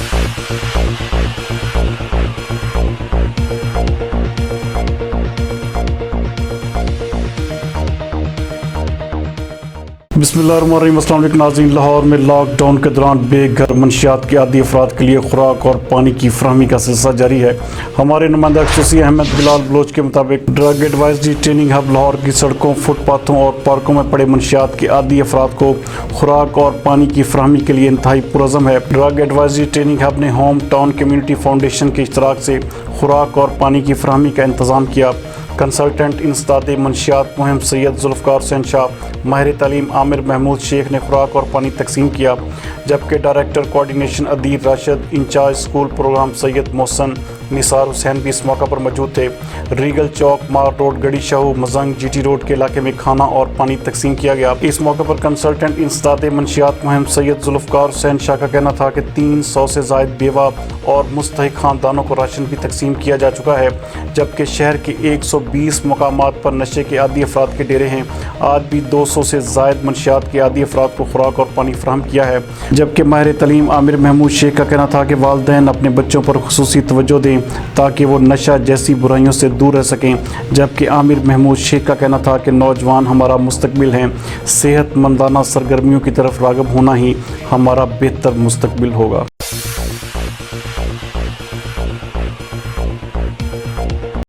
بسم اللہ الرحمن الرحیم۔ السلام علیکم ناظرین، لاہور میں لاک ڈاؤن کے دوران بے گھر منشیات کے عادی افراد کے لیے خوراک اور پانی کی فراہمی کا سلسلہ جاری ہے۔ ہمارے نمائندہ خصوصی احمد بلال بلوچ کے مطابق drug advisory training hub Lahore کی سڑکوں، فٹ پاتھوں اور پارکوں میں پڑے منشیات کے عادی افراد کو خوراک اور پانی کی فراہمی کے لیے انتہائی پرعزم ہے۔ ڈرگ ایڈوائزری ٹریننگ ہب نے ہوم ٹاؤن کمیونٹی فاؤنڈیشن کے اشتراک سے خوراک اور پانی کی فراہمی کا انتظام کیا۔ کنسلٹنٹ انسداد منشیات مہم سید ذوالفقار حسین شاہ، ماہر تعلیم عامر محمود شیخ نے خوراک اور پانی تقسیم کیا، جبکہ director coordination Adeer Rashid, incharge school program Syed Mohsin Nisar Hussain بھی اس موقع پر موجود تھے۔ ریگل چوک، Mall Road, Garhi Shahu, Mozang, G T Road کے علاقے میں کھانا اور پانی تقسیم کیا گیا۔ اس موقع پر کنسلٹنٹ انسداد منشیات مہم سید ذوالفقار حسین شاہ کا کہنا تھا کہ 300 سے زائد بیوہ اور مستحق خاندانوں کو راشن بھی تقسیم کیا جا چکا ہے، جبکہ شہر کے 120 مقامات پر نشے کے عادی افراد کے ڈیرے ہیں۔ آج بھی 200 سے زائد منشیات کے عادی افراد کو خوراک اور پانی فراہم کیا ہے، جبکہ ماہر تعلیم عامر محمود شیخ کا کہنا تھا کہ والدین اپنے بچوں پر خصوصی توجہ دیں تاکہ وہ نشہ جیسی برائیوں سے دور رہ سکیں، جبکہ عامر محمود شیخ کا کہنا تھا کہ نوجوان ہمارا مستقبل ہیں، صحت مندانہ سرگرمیوں کی طرف راغب ہونا ہی ہمارا بہتر مستقبل ہوگا۔